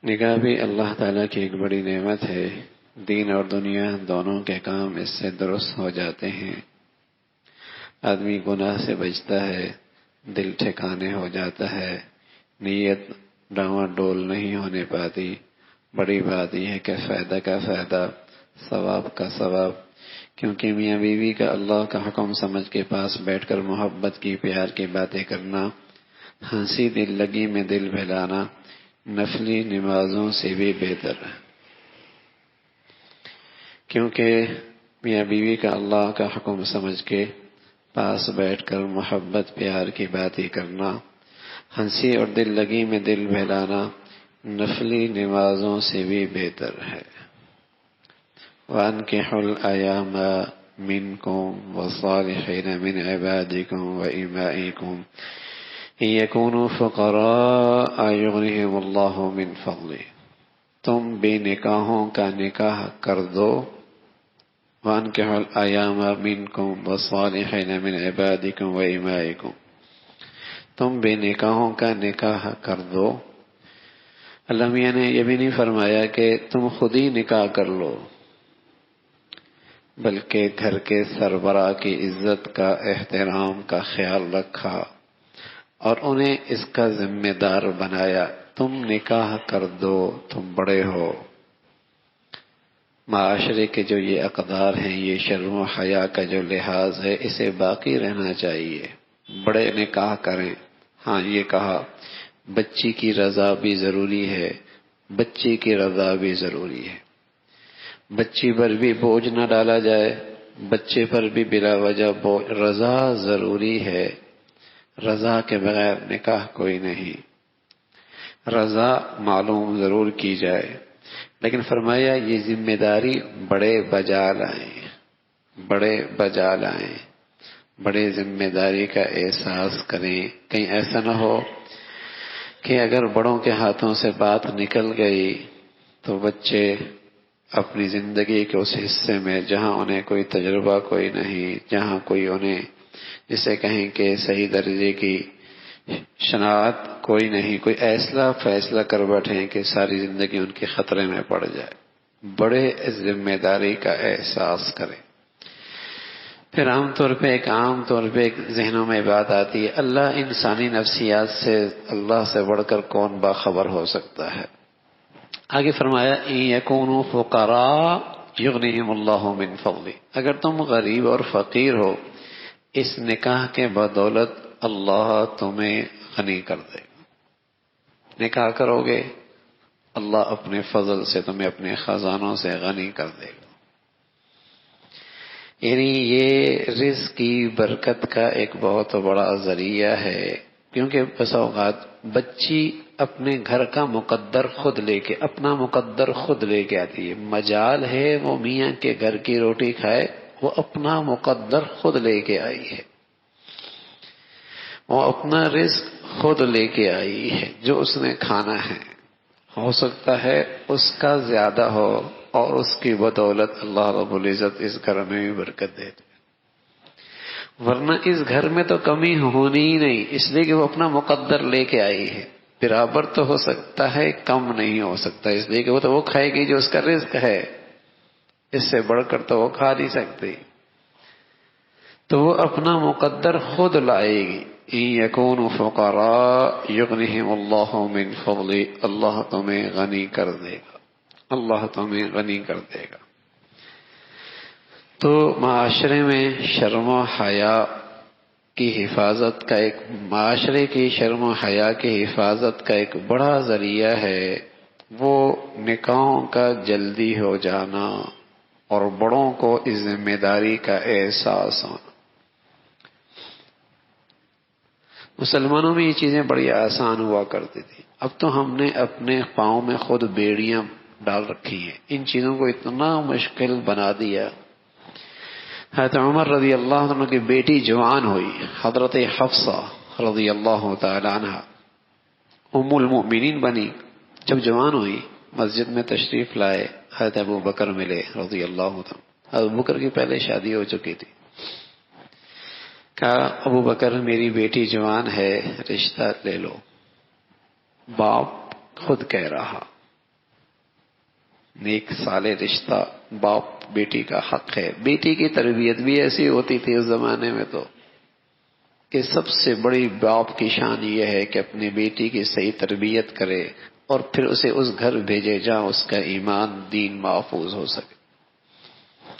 نکاح بھی اللہ تعالیٰ کی ایک بڑی نعمت ہے۔ دین اور دنیا دونوں کے کام اس سے درست ہو جاتے ہیں۔ آدمی گناہ سے بچتا ہے، دل ٹھکانے ہو جاتا ہے، نیت ڈاواں ڈول نہیں ہونے پاتی۔ بڑی بات یہ ہے کہ فائدہ کا فائدہ، ثواب کا ثواب، کیونکہ میاں بیوی کا اللہ کا حکم سمجھ کے پاس بیٹھ کر محبت کی، پیار کی باتیں کرنا، ہنسی دل لگی میں دل بہلانا نفلی نمازوں سے بھی بہتر ہے، کیونکہ میاں بیوی کا اللہ کا حکم سمجھ کے پاس بیٹھ کر محبت پیار کی باتیں کرنا، ہنسی اور دل لگی میں دل بہلانا نفلی نمازوں سے بھی بہتر ہے۔ وَأَنكِحُوا الْأَيَامَ مِنكُمْ وَالصَّالِحِينَ مِنْ عِبَادِكُمْ وَإِمَائِكُمْ إِن يَكُونُوا فُقَرَاءَ يُغْنِهِمُ اللَّهُ مِنْ فَضْلِهِ۔ تم بے نکاحوں کا نکاح کر دو۔ وَأَنكِحُوا الْأَيَامَ مِنكُمْ وَالصَّالِحِينَ مِنْ عِبَادِكُمْ وَإِمَائِكُمْ، تم بے نکاحوں کا نکاح کر دو۔ اللہ میاں نے یہ بھی نہیں فرمایا کہ تم خود ہی نکاح کر لو، بلکہ گھر کے سربراہ کی عزت کا، احترام کا خیال رکھا اور انہیں اس کا ذمہ دار بنایا۔ تم نکاح کر دو، تم بڑے ہو۔ معاشرے کے جو یہ اقدار ہیں، یہ شرم و حیا کا جو لحاظ ہے، اسے باقی رہنا چاہیے۔ بڑے نکاح کریں۔ ہاں یہ کہا بچی کی رضا بھی ضروری ہے، بچی کی رضا بھی ضروری ہے، بچی پر بھی بوجھ نہ ڈالا جائے، بچے پر بھی بلا وجہ بوجھ، رضا ضروری ہے۔ رضا کے بغیر نکاح کوئی نہیں، رضا معلوم ضرور کی جائے، لیکن فرمایا یہ ذمہ داری بڑے بجا لائیں، بڑے بجا لائیں، بڑے ذمہ داری کا احساس کریں۔ کہیں ایسا نہ ہو کہ اگر بڑوں کے ہاتھوں سے بات نکل گئی تو بچے اپنی زندگی کے اس حصے میں جہاں انہیں کوئی تجربہ کوئی نہیں، جہاں کوئی انہیں جسے کہیں کہ صحیح درجے کی شناخت کوئی نہیں، کوئی ایسا فیصلہ کر بیٹھیں کہ ساری زندگی ان کے خطرے میں پڑ جائے۔ بڑے ذمہ داری کا احساس کریں۔ پھر عام طور پہ ایک ذہنوں میں بات آتی ہے، اللہ انسانی نفسیات سے، اللہ سے بڑھ کر کون باخبر ہو سکتا ہے؟ آگے فرمایا ان یکونوا فقراء یغنیہم اللہ من فضلہ، اگر تم غریب اور فقیر ہو، اس نکاح کے بدولت اللہ تمہیں غنی کر دے گا۔ نکاح کرو گے، اللہ اپنے فضل سے تمہیں اپنے خزانوں سے غنی کر دے گا۔ یعنی یہ رزق کی برکت کا ایک بہت بڑا ذریعہ ہے، کیونکہ بس اوقات بچی اپنے گھر کا مقدر خود لے کے، اپنا مقدر خود لے کے آتی ہے۔ مجال ہے وہ میاں کے گھر کی روٹی کھائے، وہ اپنا مقدر خود لے کے آئی ہے، وہ اپنا رزق خود لے کے آئی ہے۔ جو اس نے کھانا ہے ہو سکتا ہے اس کا زیادہ ہو، اور اس کی بدولت اللہ رب العزت اس گھر میں بھی برکت دے دے، ورنہ اس گھر میں تو کمی ہونی ہی نہیں، اس لیے کہ وہ اپنا مقدر لے کے آئی ہے۔ برابر تو ہو سکتا ہے، کم نہیں ہو سکتا، اس لیے کہ وہ تو وہ کھائے گی جو اس کا رزق ہے، اس سے بڑھ کر تو وہ کھا نہیں سکتی، تو وہ اپنا مقدر خود لائے گی۔ ان یکونوا فقراء یغنیہم اللہ من فضلہ، اللہ تمہیں غنی کر دے گا، اللہ تمہیں غنی کر دے گا۔ تو معاشرے میں شرم و حیا کی حفاظت کا ایک، معاشرے کی شرم و حیا کی حفاظت کا ایک بڑا ذریعہ ہے وہ نکاحوں کا جلدی ہو جانا اور بڑوں کو اس ذمہ داری کا احساس ہونا۔ مسلمانوں میں یہ چیزیں بڑی آسان ہوا کرتی تھی، اب تو ہم نے اپنے پاؤں میں خود بیڑیاں ڈال رکھی ہیں، ان چیزوں کو اتنا مشکل بنا دیا۔ حضرت عمر رضی اللہ عنہ کی بیٹی جوان ہوئی، حضرت حفصہ رضی اللہ تعالی عنہ ام المؤمنین بنی، جب جوان ہوئی مسجد میں تشریف لائے، حضرت ابو بکر ملے رضی اللہ عنہ، ابو بکر کی پہلے شادی ہو چکی تھی، کہا ابو بکر میری بیٹی جوان ہے، رشتہ لے لو۔ باپ خود کہہ رہا، نیک صالح رشتہ باپ بیٹی کا حق ہے. بیٹی کی تربیت بھی ایسی ہوتی تھی اس زمانے میں تو کہ سب سے بڑی باپ کی شان یہ ہے کہ اپنی بیٹی کی صحیح تربیت کرے اور پھر اسے اس گھر بھیجے جہاں اس کا ایمان دین محفوظ ہو سکے.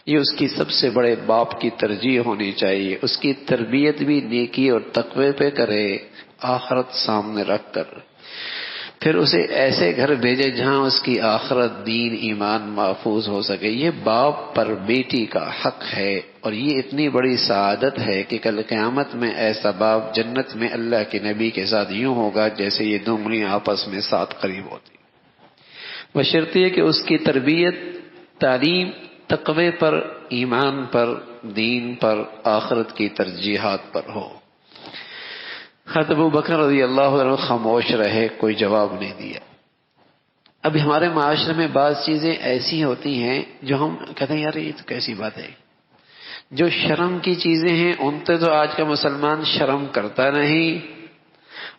یہ اس کی سب سے بڑے باپ کی ترجیح ہونی چاہیے. اس کی تربیت بھی نیکی اور تقوی پہ کرے آخرت سامنے رکھ کر. پھر اسے ایسے گھر بھیجے جہاں اس کی آخرت دین ایمان محفوظ ہو سکے. یہ باپ پر بیٹی کا حق ہے اور یہ اتنی بڑی سعادت ہے کہ کل قیامت میں ایسا باپ جنت میں اللہ کے نبی کے ساتھ یوں ہوگا جیسے یہ دو انگلیاں آپس میں ساتھ قریب ہوتی. بشرط یہ کہ اس کی تربیت تعلیم تقوی پر ایمان پر دین پر آخرت کی ترجیحات پر ہو. حضرت ابو بکر رضی اللہ عنہ خاموش رہے، کوئی جواب نہیں دیا. ابھی ہمارے معاشرے میں بعض چیزیں ایسی ہوتی ہیں جو ہم کہتے ہیں یار یہ تو کیسی بات ہے. جو شرم کی چیزیں ہیں ان سے تو آج کا مسلمان شرم کرتا نہیں،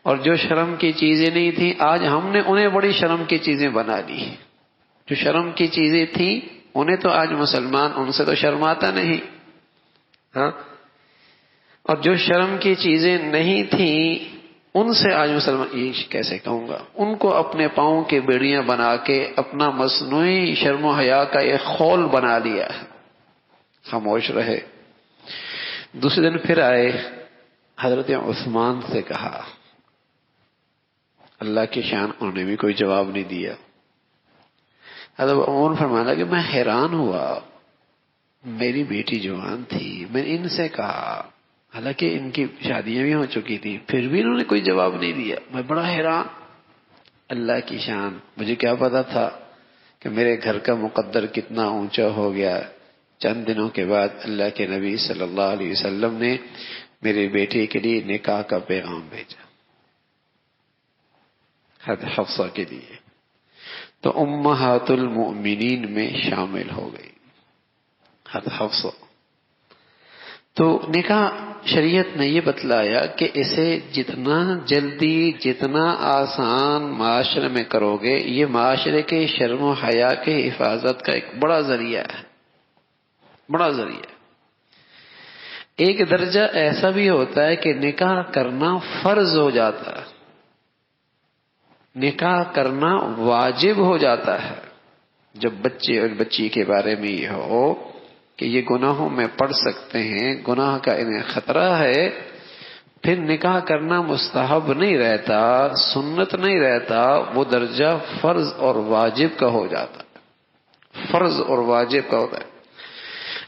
اور جو شرم کی چیزیں نہیں تھیں آج ہم نے انہیں بڑی شرم کی چیزیں بنا لی. جو شرم کی چیزیں تھیں انہیں تو آج مسلمان ان سے تو شرماتا نہیں. ہاں، اور جو شرم کی چیزیں نہیں تھیں ان سے آج مسلمان، یہ کیسے کہوں گا، ان کو اپنے پاؤں کی بیڑیاں بنا کے اپنا مصنوعی شرم و حیا کا ایک خول بنا لیا ہے. خاموش رہے. دوسرے دن پھر آئے، حضرت عثمان سے کہا، اللہ کی شان، انہوں نے بھی کوئی جواب نہیں دیا. حضرت عمر فرمانا کہ میں حیران ہوا، میری بیٹی جوان تھی، میں نے ان سے کہا، حالانکہ ان کی شادیاں بھی ہو چکی تھی، پھر بھی انہوں نے کوئی جواب نہیں دیا. میں بڑا حیران. اللہ کی شان، مجھے کیا پتا تھا کہ میرے گھر کا مقدر کتنا اونچا ہو گیا. چند دنوں کے بعد اللہ کے نبی صلی اللہ علیہ وسلم نے میرے بیٹے کے لیے نکاح کا پیغام بھیجا، حضرت حفصہ کے لیے، تو امہات المؤمنین میں شامل ہو گئی حضرت حفصہ. تو نکاح شریعت نے یہ بتلایا کہ اسے جتنا جلدی جتنا آسان معاشرے میں کرو گے یہ معاشرے کے شرم و حیا کے حفاظت کا ایک بڑا ذریعہ ہے، بڑا ذریعہ. ایک درجہ ایسا بھی ہوتا ہے کہ نکاح کرنا فرض ہو جاتا ہے، نکاح کرنا واجب ہو جاتا ہے. جب بچے اور بچی کے بارے میں یہ ہو کہ یہ گناہوں میں پڑ سکتے ہیں، گناہ کا انہیں خطرہ ہے، پھر نکاح کرنا مستحب نہیں رہتا، سنت نہیں رہتا، وہ درجہ فرض اور واجب کا ہو جاتا ہے، فرض اور واجب کا ہوتا ہے.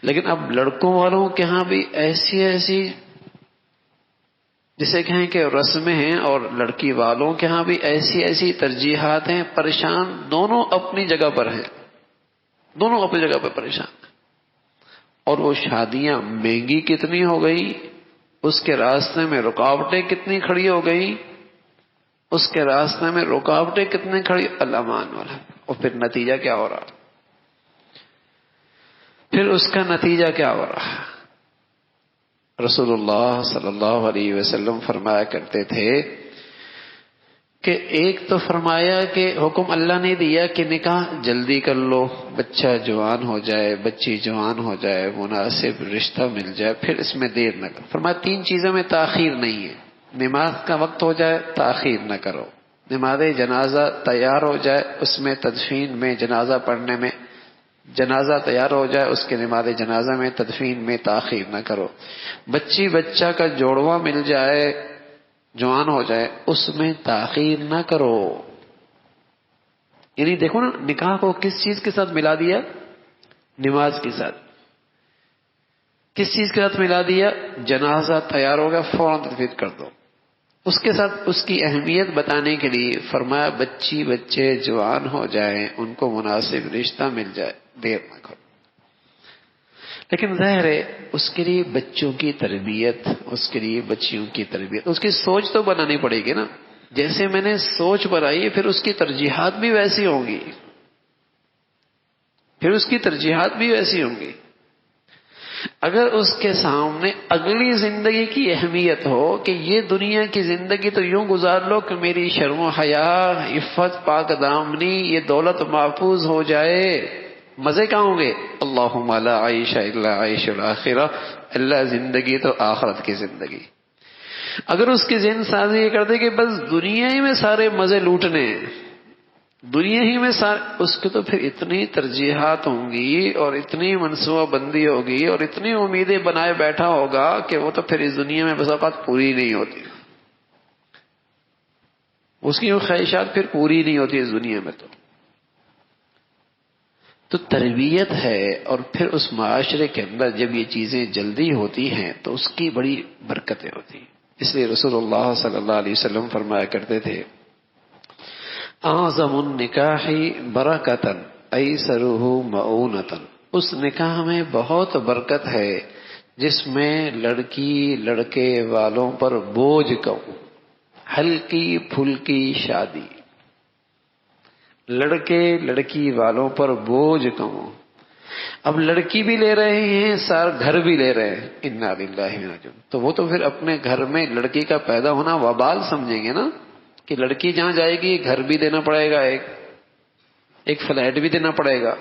لیکن اب لڑکوں والوں کے ہاں بھی ایسی جسے کہیں کہ رسمیں ہیں، اور لڑکی والوں کے ہاں بھی ایسی ترجیحات ہیں. پریشان دونوں اپنی جگہ پر ہیں، دونوں اپنی جگہ پر پریشان ہیں. اور وہ شادیاں مہنگی کتنی ہو گئی، اس کے راستے میں رکاوٹیں کتنی کھڑی ہو گئی، اس کے راستے میں رکاوٹیں کتنی کھڑی، اللہ مان والا. اور پھر نتیجہ کیا ہو رہا، پھر اس کا نتیجہ کیا ہو رہا. رسول اللہ صلی اللہ علیہ وسلم فرمایا کرتے تھے کہ ایک تو فرمایا کہ حکم اللہ نے دیا کہ نکاح جلدی کر لو، بچہ جوان ہو جائے، بچی جوان ہو جائے، مناسب رشتہ مل جائے، پھر اس میں دیر نہ کرو. فرمایا تین چیزوں میں تاخیر نہیں ہے. نماز کا وقت ہو جائے تاخیر نہ کرو، نماز جنازہ تیار ہو جائے، اس میں تدفین میں جنازہ پڑھنے میں، جنازہ تیار ہو جائے اس کے نماز جنازہ میں تدفین میں تاخیر نہ کرو، بچی بچہ کا جوڑواں مل جائے، جوان ہو جائے، اس میں تاخیر نہ کرو. یعنی دیکھو نا، نکاح کو کس چیز کے ساتھ ملا دیا، نماز کے ساتھ. کس چیز کے ساتھ ملا دیا، جنازہ تیار ہوگا فوراً تدفین کر دو. اس کے ساتھ اس کی اہمیت بتانے کے لیے فرمایا بچی بچے جوان ہو جائیں، ان کو مناسب رشتہ مل جائے، دیر نہ کرو. لیکن ظاہر ہے اس کے لیے بچوں کی تربیت، اس کے لیے بچیوں کی تربیت، اس کی سوچ تو بنانی پڑے گی نا. جیسے میں نے سوچ بنائی پھر اس کی ترجیحات بھی ویسی ہوں گی، پھر اس کی ترجیحات بھی ویسی ہوں گی. اگر اس کے سامنے اگلی زندگی کی اہمیت ہو کہ یہ دنیا کی زندگی تو یوں گزار لو کہ میری شرم و حیا، عفت، پاک دامنی، یہ دولت محفوظ ہو جائے، مزے کہاں ہوں گے؟ اللہم لا عیش الا عیش الاخرہ، اللہ زندگی تو آخرت کی زندگی۔ اگر اس کی ذہن سازی یہ کر دے کہ بس دنیا ہی میں سارے مزے لوٹنے، دنیا ہی میں اس کی تو پھر اتنی ترجیحات ہوں گی اور اتنی منصوبہ بندی ہوگی اور اتنی امیدیں بنائے بیٹھا ہوگا کہ وہ تو پھر اس دنیا میں بس اوقات پوری نہیں ہوتی، اس کی وہ خواہشات پھر پوری نہیں ہوتی اس دنیا میں۔ تو تربیت ہے، اور پھر اس معاشرے کے اندر جب یہ چیزیں جلدی ہوتی ہیں تو اس کی بڑی برکتیں ہوتی ہیں۔ اس لیے رسول اللہ صلی اللہ علیہ وسلم فرمایا کرتے تھے اعظم النکاح برکتاً ایسرہ مؤونۃ، اس نکاح میں بہت برکت ہے جس میں لڑکی لڑکے والوں پر بوجھ کم، ہلکی پھلکی شادی، لڑکے لڑکی والوں پر بوجھ کم ہو۔ اب لڑکی بھی لے رہے ہیں، سارا گھر بھی لے رہے ہیں، انا للہ و انا الیہ راجعون، تو وہ تو پھر اپنے گھر میں لڑکی کا پیدا ہونا وبال سمجھیں گے نا، کہ لڑکی جہاں جائے گی گھر بھی دینا پڑے گا، ایک فلیٹ بھی دینا پڑے گا،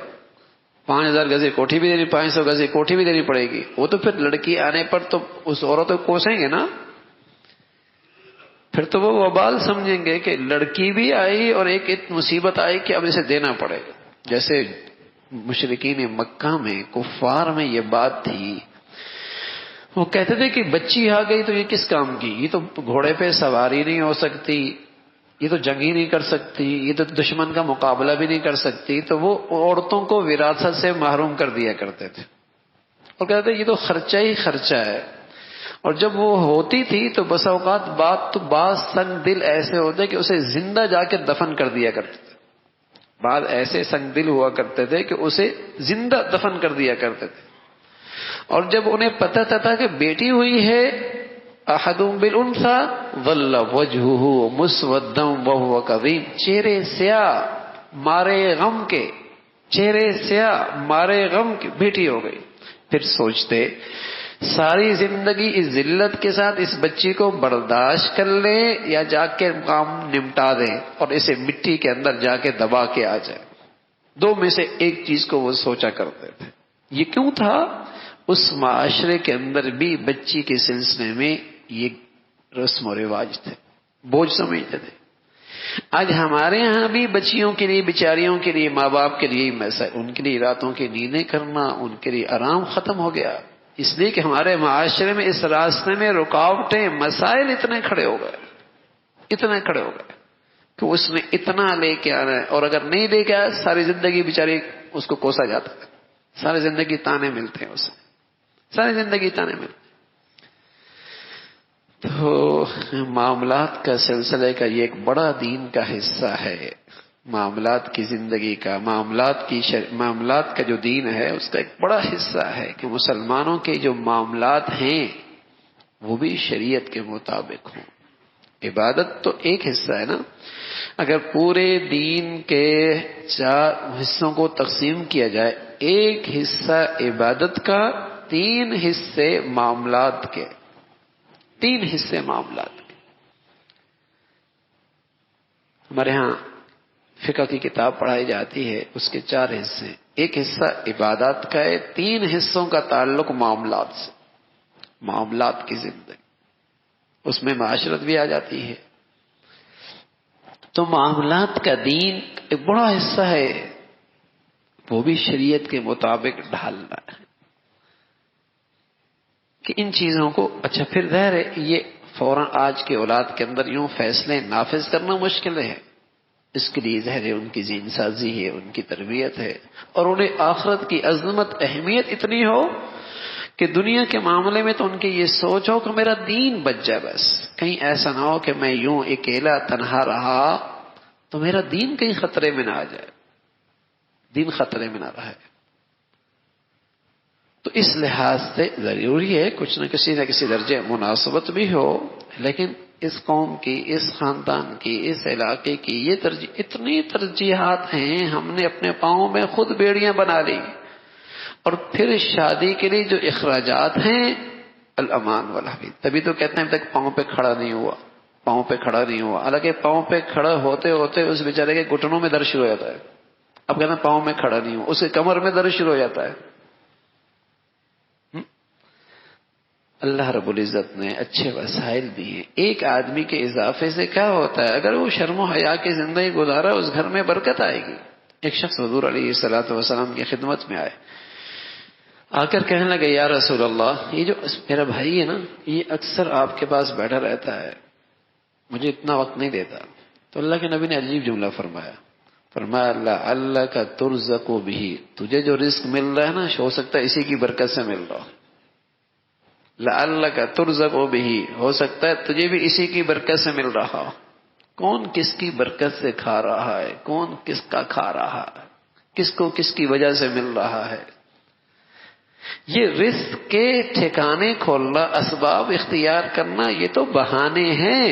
5000 گز کوٹھی بھی دینی، 500 گز کوٹھی بھی دینی پڑے گی، وہ تو پھر لڑکی آنے پر تو اس عورت کو کوسیں گے نا، پھر تو وہ وبال سمجھیں گے کہ لڑکی بھی آئی اور ایک مصیبت آئی کہ اب اسے دینا پڑے گا۔ جیسے مشرکین مکہ میں، کفار میں یہ بات تھی، وہ کہتے تھے کہ بچی آ گئی تو یہ کس کام کی، یہ تو گھوڑے پہ سواری نہیں ہو سکتی، یہ تو جنگ ہی نہیں کر سکتی، یہ تو دشمن کا مقابلہ بھی نہیں کر سکتی، تو وہ عورتوں کو وراثت سے محروم کر دیا کرتے تھے اور کہتے تھے یہ تو خرچہ ہی خرچہ ہے۔ اور جب وہ ہوتی تھی تو بس اوقات بعض سنگ دل ایسے ہوتے کہ اسے زندہ جا کے دفن کر دیا کرتے تھے، بعض ایسے سنگ دل ہوا کرتے تھے کہ اسے زندہ دفن کر دیا کرتے تھے، اور جب انہیں پتہ تھا کہ بیٹی ہوئی ہے احدهم بالانثى ظل وجهه مسودا وهو كظيم، چہرے سیاہ مارے غم کے، چہرے سیاہ مارے غم کے، بیٹی ہو گئی۔ پھر سوچتے ساری زندگی اس ذلت کے ساتھ اس بچی کو برداشت کر لیں یا جا کے کام نمٹا دیں اور اسے مٹی کے اندر جا کے دبا کے آ جائے، دو میں سے ایک چیز کو وہ سوچا کرتے تھے۔ یہ کیوں تھا؟ اس معاشرے کے اندر بھی بچی کے سلسلے میں یہ رسم و رواج تھے، بوجھ سمجھتے تھے۔ آج ہمارے ہاں بھی بچیوں کے لیے، بیچاریوں کے لیے، ماں باپ کے لیے ان کے لیے راتوں کی نیندیں کرنا، ان کے لیے آرام ختم ہو گیا، اس لیے کہ ہمارے معاشرے میں اس راستے میں رکاوٹیں، مسائل اتنے کھڑے ہو گئے کہ اس نے اتنا لے کے آنا ہے، اور اگر نہیں لے کے آیا ساری زندگی بیچاری اس کو کوسا جاتا ہے، ساری زندگی تانے ملتے ہیں اسے، ساری زندگی تانے ملتے ہیں۔ تو معاملات کا سلسلے کا یہ ایک بڑا دین کا حصہ ہے، معاملات کی زندگی کا، معاملات کا جو دین ہے اس کا ایک بڑا حصہ ہے کہ مسلمانوں کے جو معاملات ہیں وہ بھی شریعت کے مطابق ہوں۔ عبادت تو ایک حصہ ہے نا، اگر پورے دین کے 4 حصوں کو تقسیم کیا جائے، ایک حصہ عبادت کا، 3 حصے معاملات کے، 3 حصے معاملات کے۔ ہمارے ہاں فقہ کی کتاب پڑھائی جاتی ہے، اس کے 4 حصے، ایک حصہ عبادات کا ہے، 3 حصوں کا تعلق معاملات سے، معاملات کی زندگی، اس میں معاشرت بھی آ جاتی ہے۔ تو معاملات کا دین ایک بڑا حصہ ہے، وہ بھی شریعت کے مطابق ڈھالنا ہے کہ ان چیزوں کو، اچھا پھر ظاہر ہے یہ فوراً آج کے اولاد کے اندر یوں فیصلے نافذ کرنا مشکل ہے، اس کے لیے ظاہر ہے ان کی ذہن سازی ہے، ان کی تربیت ہے، اور انہیں آخرت کی عظمت، اہمیت اتنی ہو کہ دنیا کے معاملے میں تو ان کی یہ سوچ ہو کہ میرا دین بچ جائے، بس کہیں ایسا نہ ہو کہ میں یوں اکیلا تنہا رہا تو میرا دین کہیں خطرے میں نہ آ جائے، دین خطرے میں نہ رہے۔ تو اس لحاظ سے ضروری ہے کچھ نہ کسی درجے مناسبت بھی ہو، لیکن اس قوم کی، اس خاندان کی، اس علاقے کی یہ اتنی ترجیحات ہیں، ہم نے اپنے پاؤں میں خود بیڑیاں بنا لی اور پھر شادی کے لیے جو اخراجات ہیں الامان والحفیظ. تبھی تو کہتے ہیں اب تک پاؤں پہ کھڑا نہیں ہوا، پاؤں پہ کھڑا نہیں ہوا. حالانکہ پاؤں پہ کھڑا ہوتے ہوتے اس بیچارے کے گھٹنوں میں درد شروع ہو جاتا ہے. اب کہتے ہیں پاؤں میں کھڑا نہیں ہوا، اس کے کمر میں درد شروع ہو جاتا ہے. اللہ رب العزت نے اچھے وسائل دیے. ایک آدمی کے اضافے سے کیا ہوتا ہے؟ اگر وہ شرم و حیا کی زندگی گزارا اس گھر میں برکت آئے گی. ایک شخص حضور علیہ الصلوۃ والسلام کی خدمت میں آئے، آ کر کہنے لگے یا رسول اللہ، یہ جو میرا بھائی ہے نا، یہ اکثر آپ کے پاس بیٹھا رہتا ہے، مجھے اتنا وقت نہیں دیتا. تو اللہ کے نبی نے عجیب جملہ فرمایا، اللہ کا ترزق بھی، تجھے جو رزق مل رہا ہے نا ہو سکتا ہے اسی کی برکت سے مل رہا. لعلک ترزق بھی، ہو سکتا ہے تجھے بھی اسی کی برکت سے مل رہا. کون کس کی برکت سے کھا رہا ہے، کون کس کا کھا رہا ہے، کس کو کس کی وجہ سے مل رہا ہے. یہ رزق کے ٹھکانے کھولنا، اسباب اختیار کرنا، یہ تو بہانے ہیں.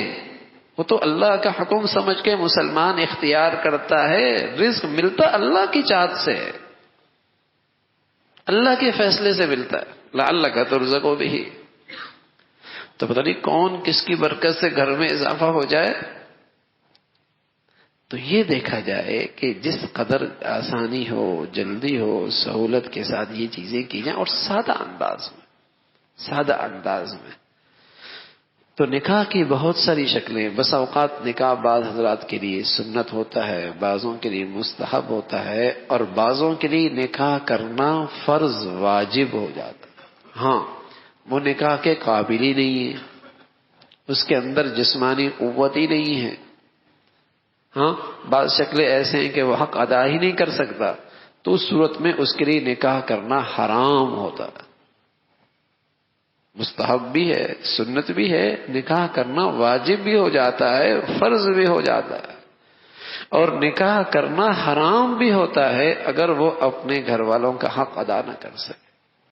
وہ تو اللہ کا حکم سمجھ کے مسلمان اختیار کرتا ہے. رزق ملتا اللہ کی چاہت سے، اللہ کے فیصلے سے ملتا ہے. لعلک ترزق بھی، تو پتہ نہیں کون کس کی برکت سے گھر میں اضافہ ہو جائے. تو یہ دیکھا جائے کہ جس قدر آسانی ہو، جلدی ہو، سہولت کے ساتھ یہ چیزیں کی جائیں اور سادہ انداز میں. تو نکاح کی بہت ساری شکلیں. بس اوقات نکاح بعض حضرات کے لیے سنت ہوتا ہے، بعضوں کے لیے مستحب ہوتا ہے، اور بعضوں کے لیے نکاح کرنا فرض واجب ہو جاتا ہے. ہاں وہ نکاح کے قابل ہی نہیں ہے، اس کے اندر جسمانی قوت ہی نہیں ہے. ہاں بعض شکلیں ایسے ہیں کہ وہ حق ادا ہی نہیں کر سکتا، تو اس صورت میں اس کے لیے نکاح کرنا حرام ہوتا ہے. مستحب بھی ہے، سنت بھی ہے، نکاح کرنا واجب بھی ہو جاتا ہے، فرض بھی ہو جاتا ہے. اور نکاح کرنا حرام بھی ہوتا ہے اگر وہ اپنے گھر والوں کا حق ادا نہ کر سکے.